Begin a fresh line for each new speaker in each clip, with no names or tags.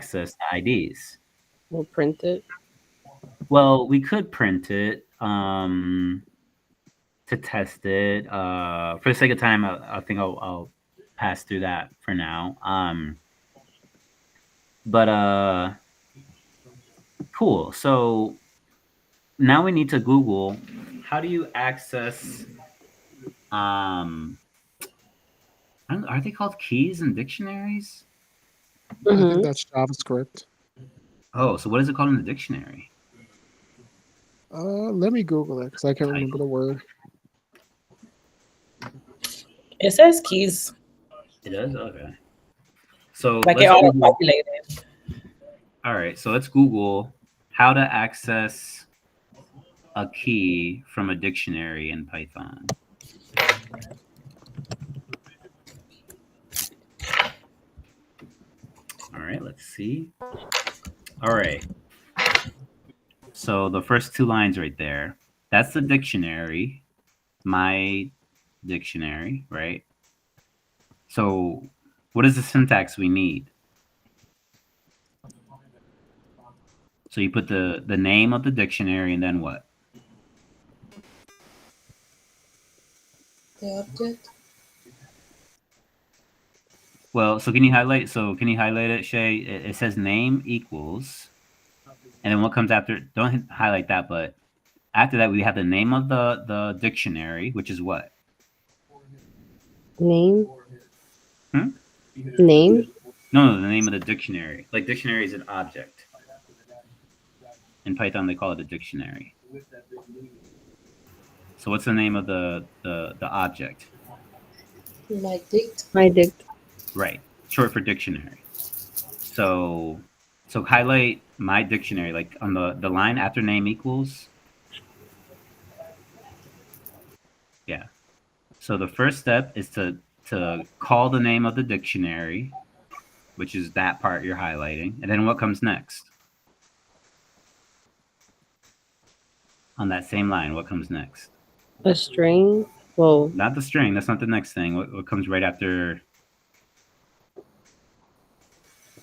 access the IDs?
We'll print it.
Well, we could print it to test it. For the sake of time, I think I'll pass through that for now. But cool. So now we need to Google how do you access are they called keys and dictionaries?
I think
Mm-hmm.
that's JavaScript.
Oh, so what is it called in the dictionary?
Let me Google it because I can't
Type.
remember the word.
It says keys.
It does? Okay. So
Like it
let's
auto
Google.
populated.
All right, so let's Google how to access a key from a dictionary in Python. All right, let's see. All right. So the first two lines right there, that's the dictionary, my dictionary, right? So what is the syntax we need? So you put the name of the dictionary and then what?
The object.
Well, so can you highlight? So can you highlight it, Shay? It says name equals, and then what comes after? Don't highlight that, but after that we have the name of the dictionary, which is what?
Name.
Hmm?
Name.
No, the name of the dictionary. Like dictionary is an object. In Python, they call it a dictionary. So what's the name of the object?
My dict. My dict.
Right, short for dictionary. So highlight my dictionary, like on the line after name equals. Yeah. So the first step is to call the name of the dictionary, which is that part you're highlighting, and then what comes next? On that same line, what comes next?
A string. Whoa.
Not the string. That's not the next thing. What comes right after?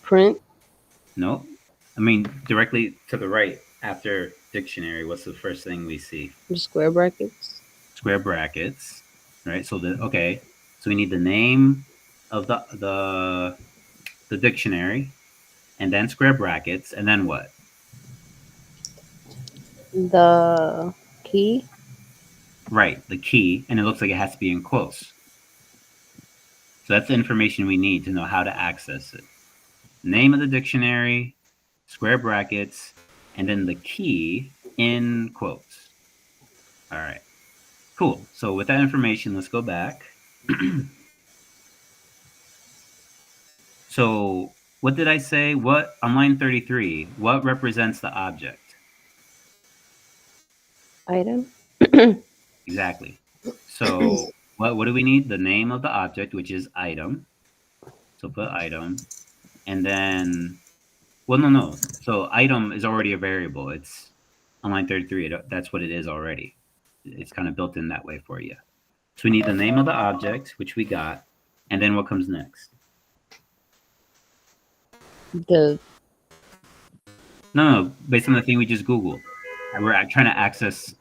Print.
No, I mean directly to the right after dictionary. What's the first thing we see?
The square brackets.
Square brackets, right? So okay. So we need the name of the dictionary, and then square brackets, and then what?
The key.
Right, the key, and it looks like it has to be in quotes. So that's the information we need to know how to access it. Name of the dictionary, square brackets, and then the key in quotes. All right, cool. So with that information, let's go back. So what did I say? What on line 33, what represents the object?
Item.
Exactly. So what do we need? The name of the object, which is item. So put item. And then, well, no. So item is already a variable. It's on line 33. That's what it is already. It's kind of built in that way for you. So we need the name of the object, which we got. And then what comes next? No, based on the thing we just Googled. We're trying to access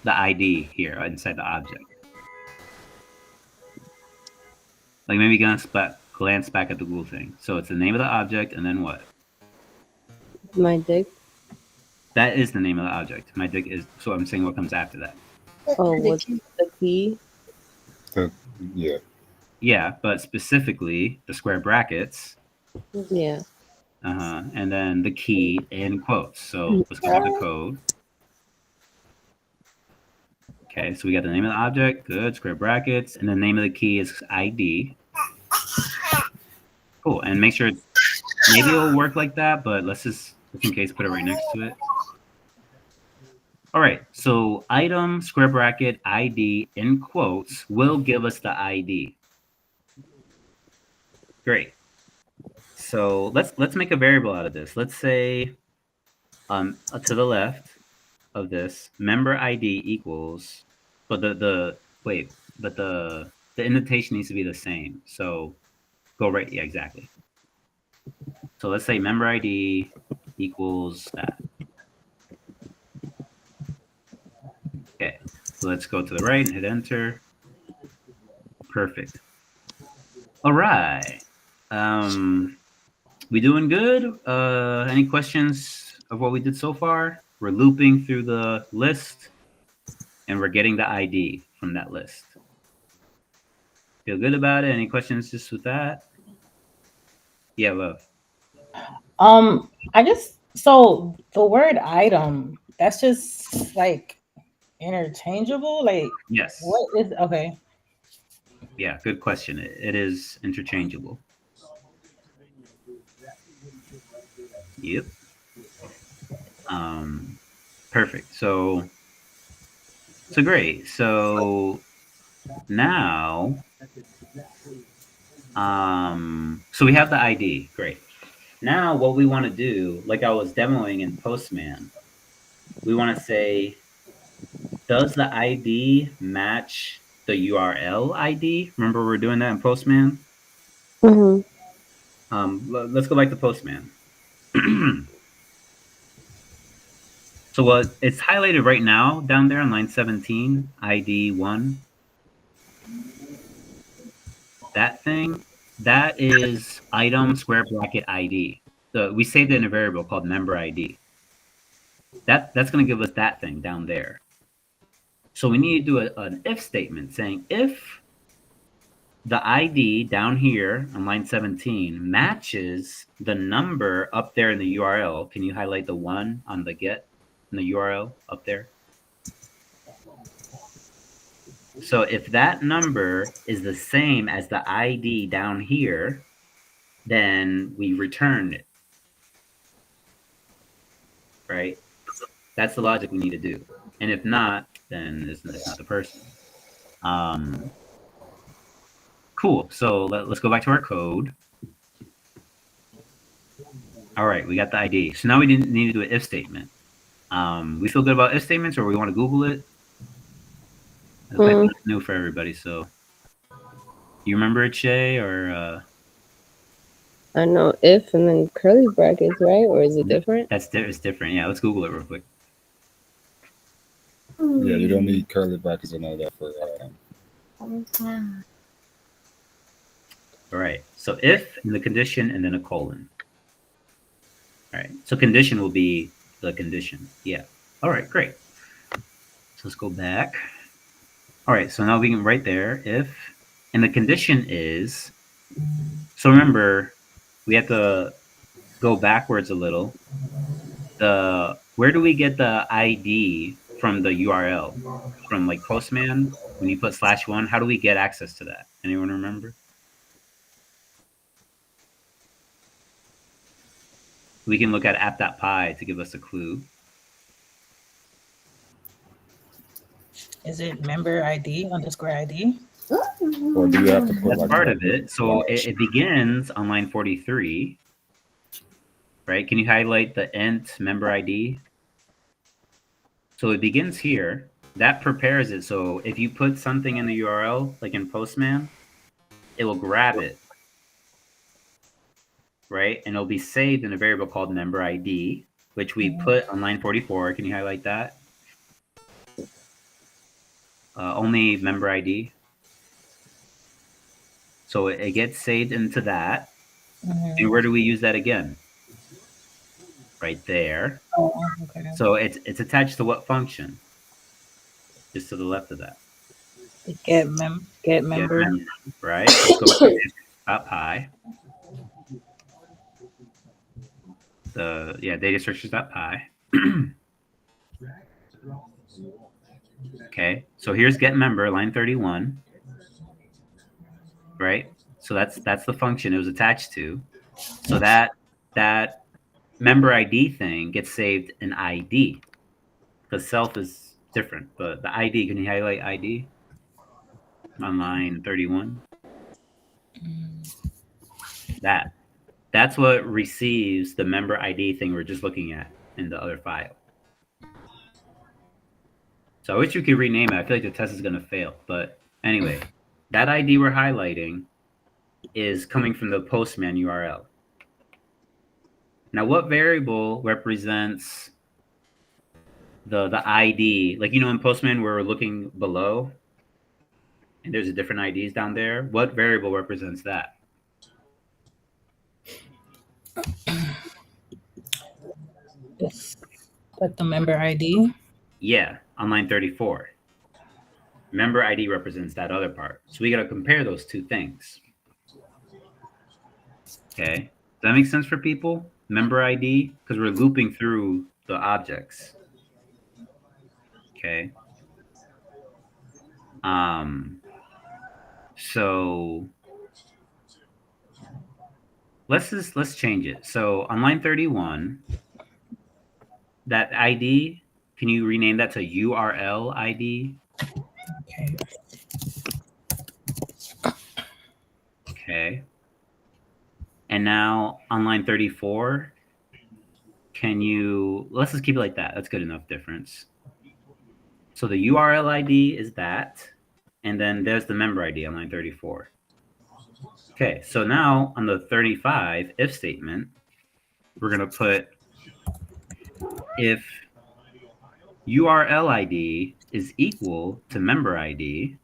the ID here inside the object. Like maybe glance back at the Google thing. So it's the name of the object, and then what?
My dict.
That is the name of the object. My dict is. So I'm saying what comes after that.
Oh, what's the key?
Yeah.
Yeah, but specifically the square brackets.
Yeah.
And then the key in quotes. So let's go to the code. Okay, so we got the name of the object, good, square brackets, and the name of the key is ID. Cool, and make sure maybe it'll work like that, but let's just in case put it right next to it. All right, so item, square bracket, ID in quotes will give us the ID. Great. So let's make a variable out of this. Let's say to the left of this, member ID equals, but the indentation needs to be the same. So go right, yeah, exactly. So let's say member ID equals that. Okay, so let's go to the right and hit enter. Perfect. All right. We doing good? Any questions of what we did so far? We're looping through the list and we're getting the ID from that list. Feel good about it? Any questions just with that? Yeah, love.
I just so the word item, that's just like interchangeable. Like
Yes.
what is okay?
Yeah, good question. It is interchangeable. Yep. Perfect. So great. So now, so we have the ID. Great. Now, what we want to do, like I was demoing in Postman, we want to say, does the ID match the URL ID? Remember, we're doing that in Postman.
Mhm.
Let's go back to Postman. So what it's highlighted right now down there on line 17, ID 1. That thing, that is item square bracket ID. So we saved it in a variable called member ID. That's going to give us that thing down there. So we need to do an if statement saying if the ID down here on line 17 matches the number up there in the URL. Can you highlight the 1 on the get in the URL up there? So if that number is the same as the ID down here, then we return it, right? That's the logic we need to do. And if not, then it's not the person. Cool. So let's go back to our code. All right, we got the ID. So now we need to do an if statement. We feel good about if statements, or we want to Google it? It's new for everybody. So you remember it, Shay, or?
I know if and then curly brackets, right? Or is it different?
It's different. Yeah, let's Google it real quick.
Yeah, you don't need curly brackets and all that for
All right. So if and the condition and then a colon. All right. So condition will be the condition. Yeah. All right. Great. So let's go back. All right. So now we can write there if, and the condition is, so remember, we have to go backwards a little. Where do we get the ID from the URL? From like Postman, when you put /1, how do we get access to that? Anyone remember? We can look at app.py to give us a clue.
Is it member ID underscore ID?
or do you have to put
That's
like
part of it. So it begins on line 43, right? Can you highlight the int member ID? So it begins here. That prepares it. So if you put something in the URL, like in Postman, it will grab it, right? And it'll be saved in a variable called member ID, which we put on line 44. Can you highlight that? Only member ID. So it gets saved into that. And where do we use that again? Right there.
Oh, okay.
So it's attached to what function? Just to the left of that.
Get member.
Right? Let's go back to up high. Data structures.py. Okay, so here's get member, line 31. Right? So that's the function it was attached to. So that member ID thing gets saved in ID. The self is different, but the ID, can you highlight ID on line 31? That's what receives the member ID thing we're just looking at in the other file. So I wish you could rename it. I feel like the test is going to fail. But anyway, that ID we're highlighting is coming from the Postman URL. Now, what variable represents the ID? Like, in Postman, we're looking below, and there's a different IDs down there. What variable represents that?
Like the member ID.
Yeah, on line 34. Member ID represents that other part. So we got to compare those two things. Okay. Does that make sense for people? Member ID? Because we're looping through the objects. Okay. So let's change it. So on line 31, that ID, can you rename that to URL ID?
Okay.
Okay. And now on line 34, let's just keep it like that. That's good enough difference. So the URL ID is that, and then there's the member ID on line 34. Okay, so now on the 35 if statement, we're going to put if URL ID is equal to member ID,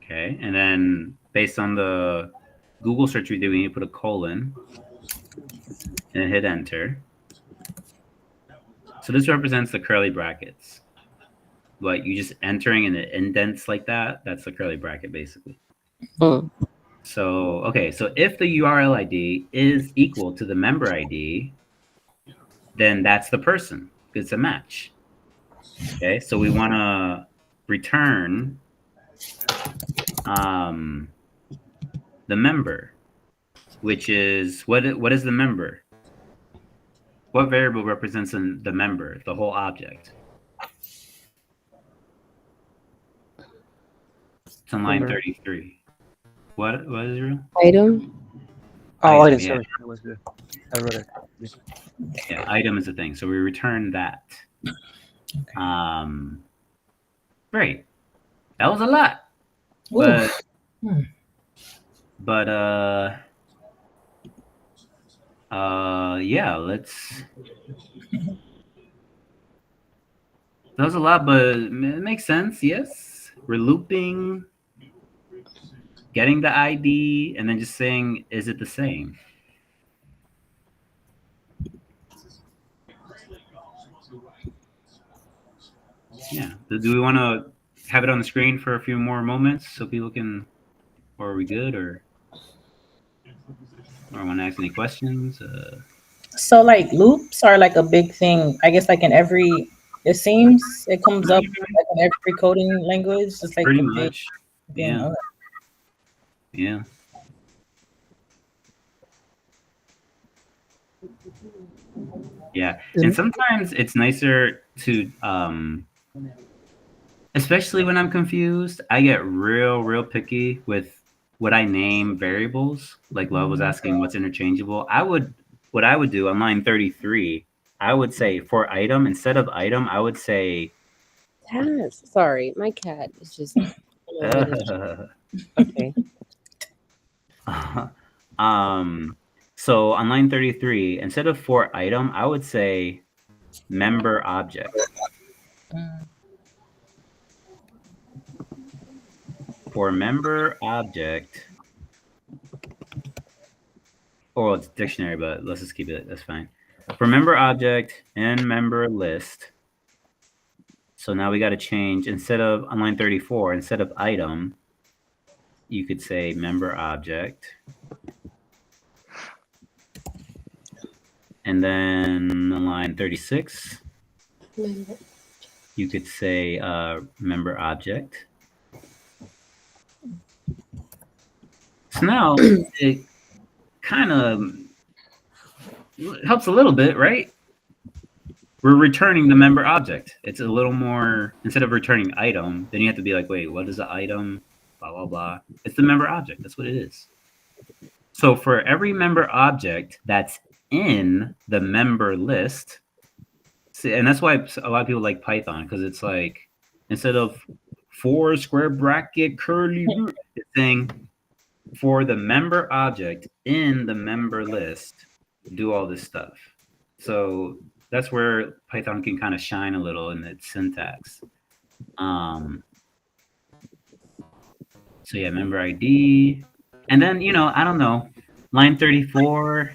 okay, and then based on the Google search we did, we need to put a colon and hit enter. So this represents the curly brackets. What you just entering and it indents like that, that's the curly bracket basically. So, okay, so if the URL ID is equal to the member ID, then that's the person. It's a match. Okay, so we want to return the member, which is, what is the member? What variable represents the member, the whole object? It's on line 33. What is real?
Item.
Oh, I
Item,
didn't. Sorry, that was good. I wrote it.
Yeah, item is the thing. So we return that. Great. That was a lot. But yeah, that was a lot, but it makes sense. Yes, we're looping, getting the ID, and then just saying, is it the same? Yeah. Do we want to have it on the screen for a few more moments so people can, or are we good, or want to ask any questions?
So like loops are like a big thing. I guess like in every, it seems it comes up like in every coding language. It's like
Pretty
a
much.
big thing.
Yeah.
Okay.
Yeah. Yeah. And sometimes it's nicer to, especially when I'm confused, I get real picky with what I name variables. Like Love was asking what's interchangeable. What I would do on line 33, I would say for item, instead of item, I would say
Task. Sorry, my cat is just. Okay.
So on line 33, instead of for item, I would say member object. For member object, or it's dictionary, but let's just keep it. That's fine. For member object and member list. So now we got to change, instead of on line 34, instead of item, you could say member object. And then on line 36, you could say member object. So now it kind of helps a little bit, right? We're returning the member object. It's a little more, instead of returning item, then you have to be like, wait, what is the item? Blah, blah, blah. It's the member object. That's what it is. So for every member object that's in the member list, and that's why a lot of people like Python, because it's like instead of for square bracket curly, it's saying for the member object in the member list, do all this stuff. So that's where Python can kind of shine a little in its syntax. So yeah, member ID, and then I don't know, line 34.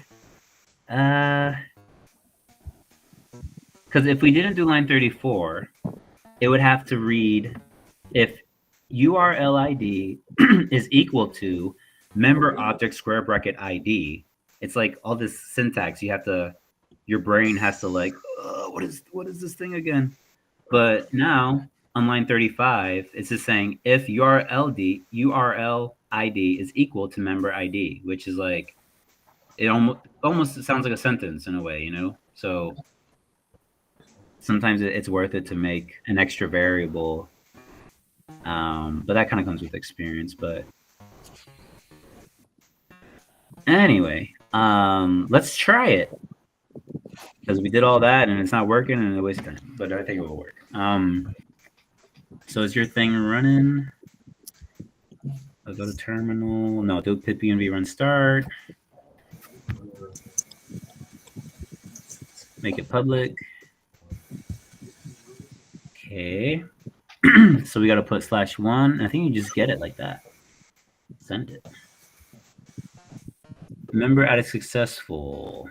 Because if we didn't do line 34, it would have to read if URL ID is equal to member object square bracket ID. It's like all this syntax. Your brain has to like, what is this thing again? But now on line 35, it's just saying if URL ID is equal to member ID, which is like, it almost sounds like a sentence in a way, So sometimes it's worth it to make an extra variable, but that kind of comes with experience. But anyway, let's try it, because we did all that and it's not working and it wastes time, but I think it will work. So is your thing running? I'll go to terminal. No, do pip env run start. Make it public. Okay. So we got to put /1. I think you just get it like that. Send it. Member added successful.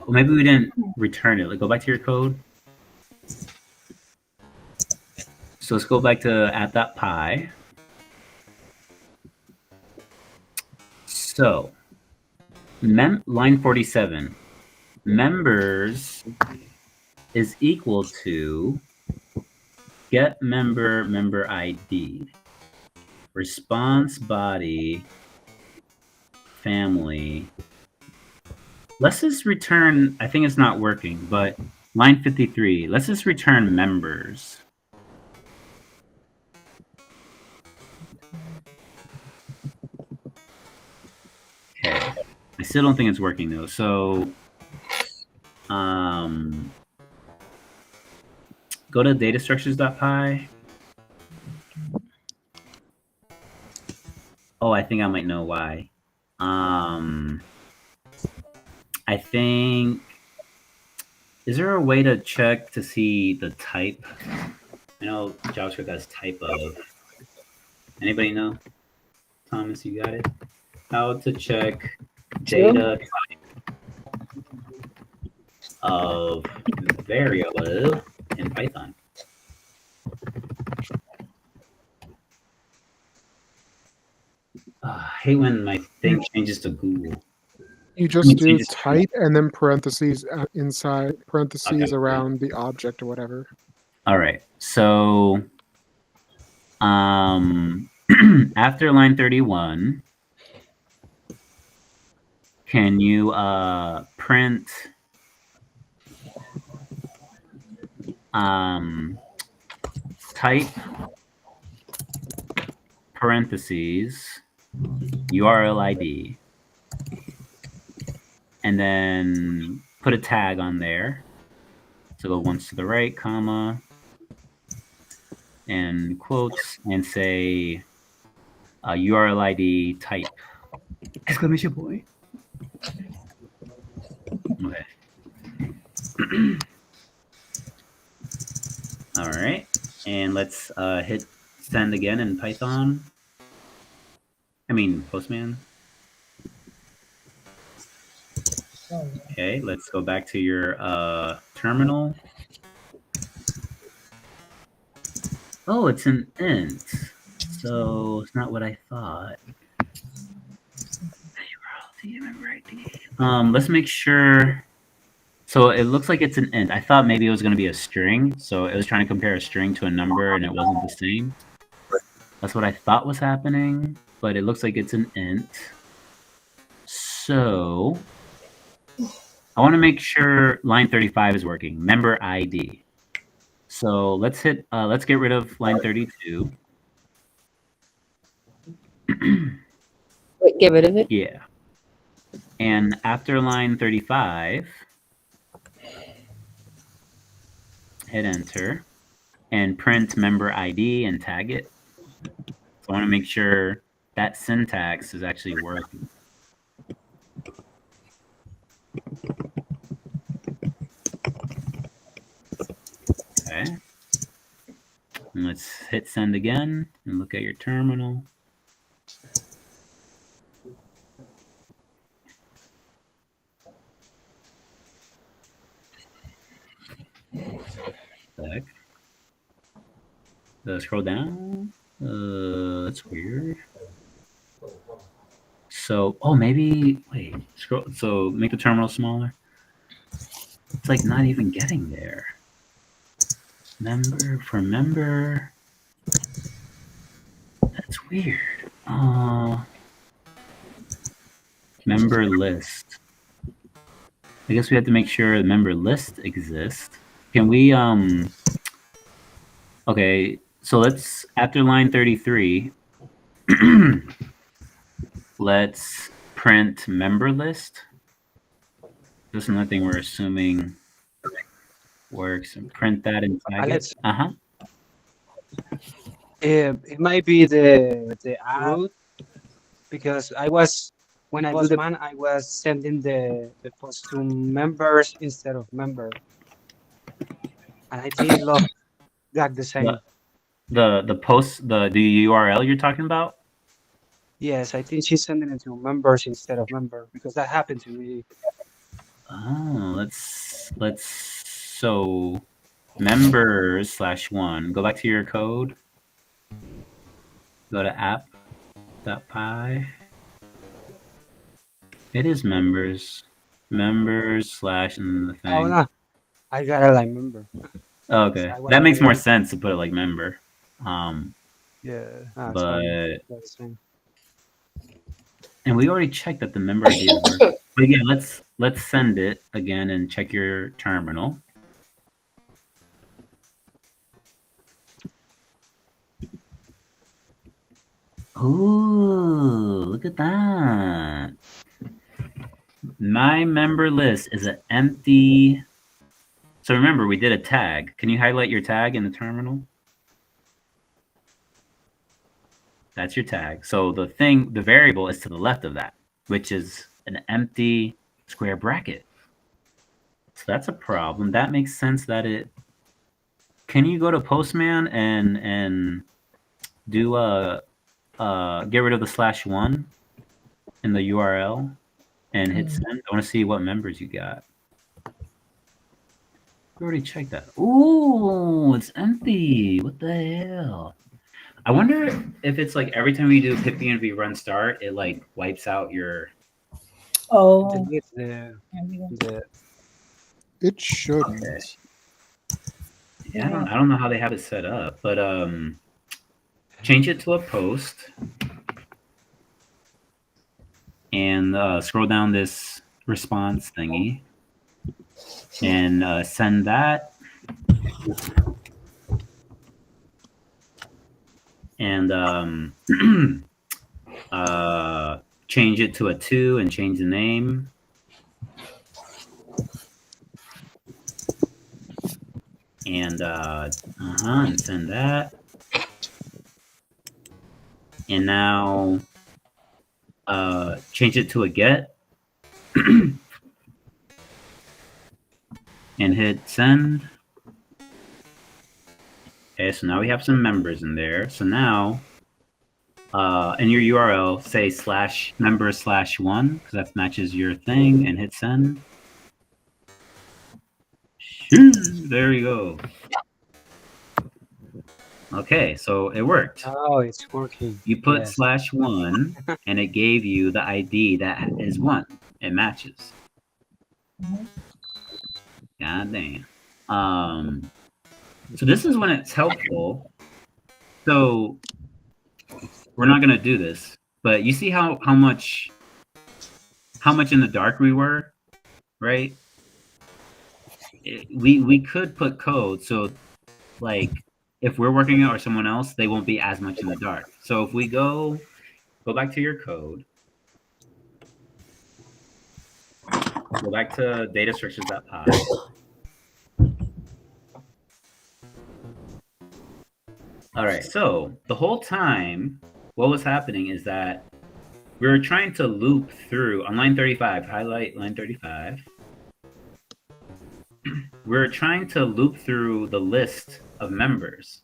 Maybe we didn't return it. Like, go back to your code. So let's go back to app.py. So line 47, members is equal to get member ID, response body, family. Let's just return, I think it's not working, but line 53, let's just return members. Okay, I still don't think it's working though. So, go to datastructures.py. Oh, I think I might know why. I think, is there a way to check to see the type? I know JavaScript has type of. Anybody know? Thomas, you got it? How to check data type of variable in Python? I hate when my thing changes to Google.
You just do type and then parentheses inside parentheses around the object or whatever.
All right. So after line 31, can you print type parentheses URL ID, and then put a tag on there. So go once to the right, comma, and quotes, and say URL ID type, exclamation point. Okay. All right, and let's hit send again in Python. I mean Postman. Okay, let's go back to your terminal. Oh, it's an int, so it's not what I thought. Let's make sure. So it looks like it's an int. I thought maybe it was going to be a string, so it was trying to compare a string to a number, and it wasn't the same. That's what I thought was happening, but it looks like it's an int. So I want to make sure line 35 is working. Member ID. So let's hit. Let's get rid of line 32.
Wait, get rid of it?
Yeah. And after line 35, hit enter, and print member ID and tag it. So I want to make sure that syntax is actually working. Okay. And let's hit send again and look at your terminal. Back. Scroll down. That's weird. So, oh, maybe, wait, scroll, so make the terminal smaller. It's like not even getting there. Member for member. That's weird. Member list. I guess we have to make sure the member list exists. Can we, okay, so let's, after line 33, let's print member list. This is another thing we're assuming works. And print that and tag
Alex,
it.
it might be the root because when I do the man, I was sending the post to members instead of member, and I think it looked like the same.
The post, the URL you're talking about?
Yes, I think she's sending it to members instead of member because that happened to me.
Oh, let's so members /1. Go back to your code. Go to app.py. It is members. Members / and the thing.
Oh no, I got it like member.
Okay, that makes more sense to put it like member.
Yeah,
but
that's
and we already checked that the member ID is working. But again, let's send it again and check your terminal. Ooh, look at that. My member list is an empty. So remember, we did a tag. Can you highlight your tag in the terminal? That's your tag. So the variable is to the left of that, which is an empty square bracket. So that's a problem. That makes sense that it. Can you go to Postman and do get rid of the /1 in the URL and hit send? I want to see what members you got. We already checked that. Ooh, it's empty. What the hell? I wonder if it's like every time we do pip-env run start, it like wipes out your.
Oh,
It shouldn't.
Okay. Yeah, I don't know how they have it set up, but change it to a post and scroll down this response thingy and send that. And change it to a 2 and change the name. And and send that. And now change it to a get and hit send. Okay, so now we have some members in there. So now in your URL, say /member /1, because that matches your thing, and hit send. There we go. Okay, so it worked.
Oh, it's working.
You put /1, and it gave you the ID that is 1. It matches. God damn. So this is when it's helpful. So we're not gonna do this, but you see how much in the dark we were, right? We could put code so like if we're working or someone else, they won't be as much in the dark. So if we go back to your code, go back to data structures.py. All right. So the whole time, what was happening is that we were trying to loop through on line 35. Highlight line 35. We were trying to loop through the list of members,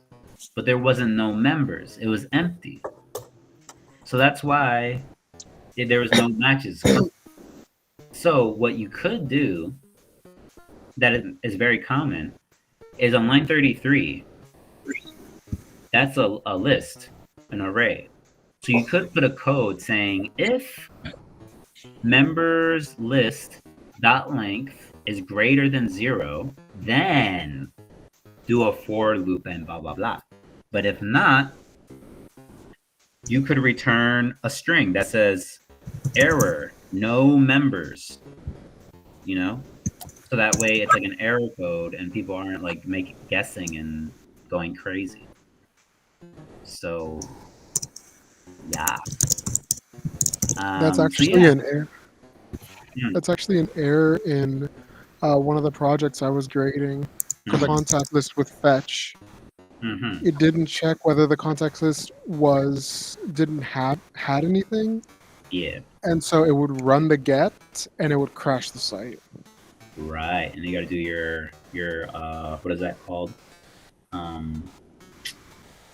but there wasn't no members. It was empty. So that's why there was no matches. So what you could do that is very common is on line 33. That's a list, an array. So you could put a code saying if members list dot length is greater than 0, then do a for loop and blah blah blah. But if not, you could return a string that says error, no members. You know, so that way it's like an error code, and people aren't like guessing and going crazy. So yeah.
That's actually
so yeah.
an error. That's actually an error in one of the projects I was grading for the contact list with fetch.
Mm-hmm.
It didn't check whether the contact list didn't had anything.
Yeah.
And so it would run the get and it would crash the site.
Right. And you got to do your what is that called?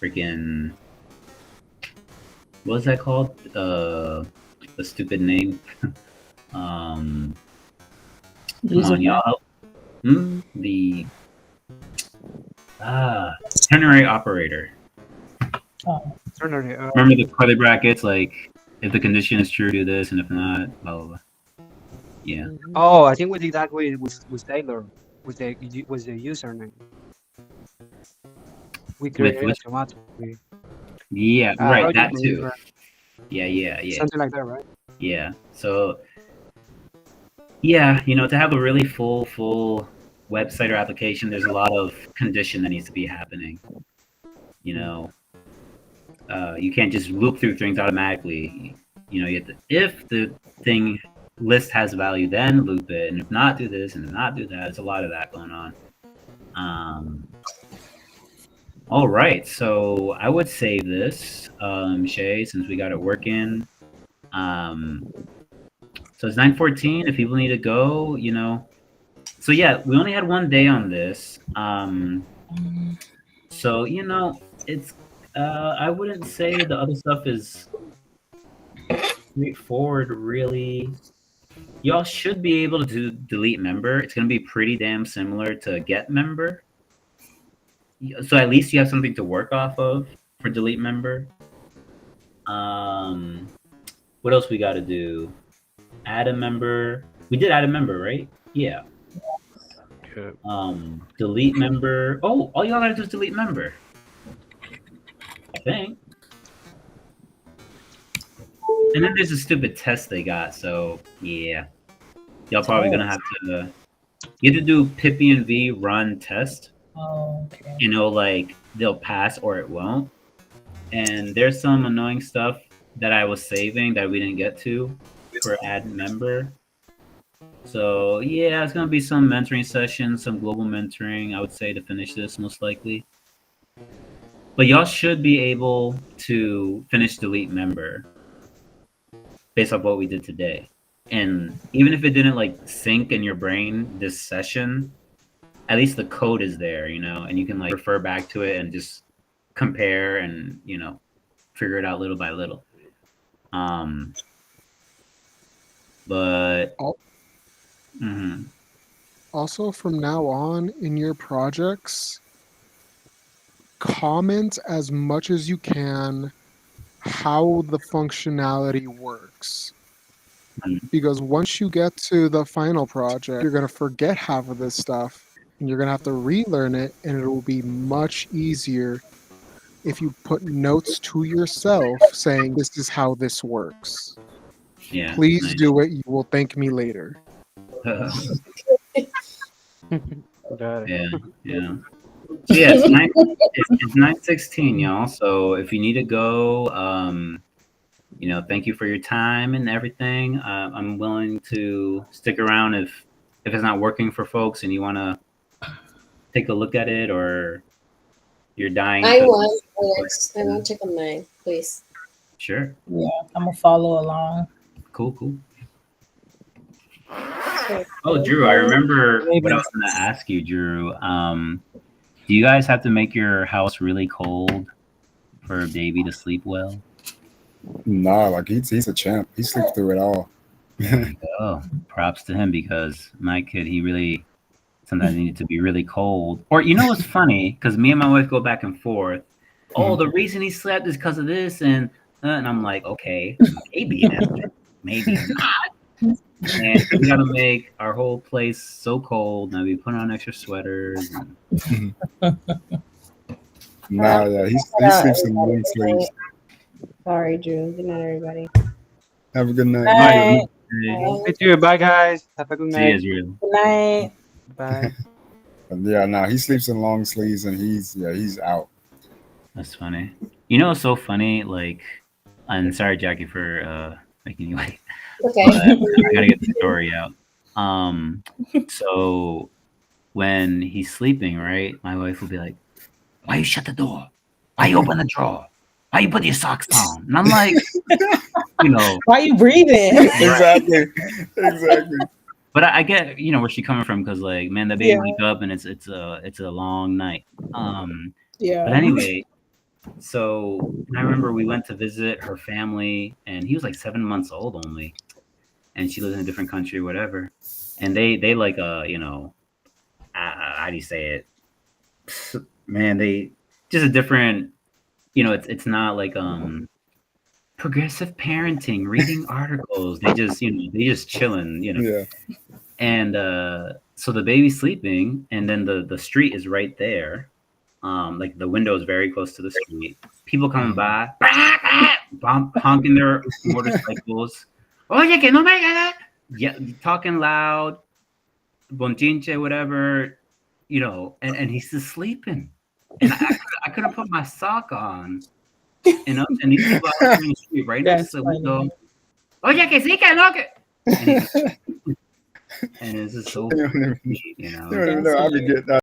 Freaking what is that called? The stupid name. Come on, y'all. The ternary operator.
Ternary.
Remember the curly brackets? Like, if the condition is true, do this, and if not, blah blah blah. Yeah.
Oh, I think we did that with Taylor, with the username. We created automatically.
Yeah, right. That too.
Right.
Yeah.
Something like that, right?
Yeah. So, yeah, to have a really full website or application, there's a lot of condition that needs to be happening. You can't just loop through things automatically. You have to, if the thing list has value, then loop it, and if not, do this, and if not, do that. There's a lot of that going on. All right, so I would save this, Shay, since we got it working. So it's 9:14. If people need to go, So yeah, we only had one day on this. So it's. I wouldn't say the other stuff is straightforward, really. Y'all should be able to delete member. It's gonna be pretty damn similar to get member. So at least you have something to work off of for delete member. What else we got to do? Add a member. We did add a member, right? Yeah. Delete member. Oh, all y'all gotta do is delete member. I think. And then there's a stupid test they got, so yeah. Y'all probably gonna have to you have to do pip-env run test.
Oh, okay.
Like they'll pass or it won't. And there's some annoying stuff that I was saving that we didn't get to for add member. So yeah, it's gonna be some mentoring sessions, some global mentoring, I would say, to finish this most likely. But y'all should be able to finish delete member based off what we did today. And even if it didn't like sync in your brain this session, at least the code is there, and you can like refer back to it and just compare and figure it out little by little. But
also from now on in your projects, comment as much as you can how the functionality works. Because once you get to the final project, you're going to forget half of this stuff and you're going to have to relearn it, and it will be much easier if you put notes to yourself saying this is how this works.
Yeah.
Please do it. You will thank me later.
Yeah. So yeah, it's 9:16, y'all. So if you need to go, thank you for your time and everything. I'm willing to stick around if it's not working for folks and you want to take a look at it, or You're dying
I
to.
want, Alex. I want chicken nine, please.
Sure.
Yeah, I'm gonna follow along.
Cool. Cool.
So,
Oh, Drew, I remember what I
Maybe
was going to ask you, Drew. Do you guys have to make your house really cold for a baby to sleep well?
Nah, like he's a champ. He sleeps through it all.
There you go. Props to him because my kid, he really sometimes needed to be really cold. Or you know what's funny? Because me and my wife go back and forth. Oh, the reason he slept is because of this, and I'm like, okay, maybe that's true. Maybe not. And we gotta make our whole place so cold. Now we put on extra sweaters. And
Nah, yeah, he sleeps in long sleeves.
sorry, Drew. Good night, everybody.
Have a good night.
all right,
Night.
me too. Bye, guys. Have a good
see you,
night.
Israel.
Good night.
Bye.
Yeah, nah, he sleeps in long sleeves and he's out.
That's funny. You know, it's so funny. Like, I'm sorry, Jackie, for making you wait.
Okay.
But I gotta get the story out. So when he's sleeping, right, my wife will be like, "Why you shut the door? Why you open the drawer? Why you put your socks down?" And I'm like, you know,
Why you breathing?
Exactly. Exactly.
but I get where she's coming from because like, man, the baby
Yeah.
wake up and it's a long night. But
Yeah.
anyway, so I remember we went to visit her family, and he was like 7 months old only, and she lives in a different country, whatever. And they like how do you say it? Man, they just a different. It's not like progressive parenting, reading articles. They just chilling.
Yeah.
And so the baby's sleeping, and then the street is right there. Like the window is very close to the street. People coming by, honking their motorcycles. Oye, que no me haga. Yeah, talking loud, bonchinche, whatever, and he's just sleeping. And I couldn't put my sock on, and these people out in the street right next
That's
to the
funny.
window. Oye, que sí, que no, que. And, and it's just so
You don't even,
sweet,
you don't even know. I be getting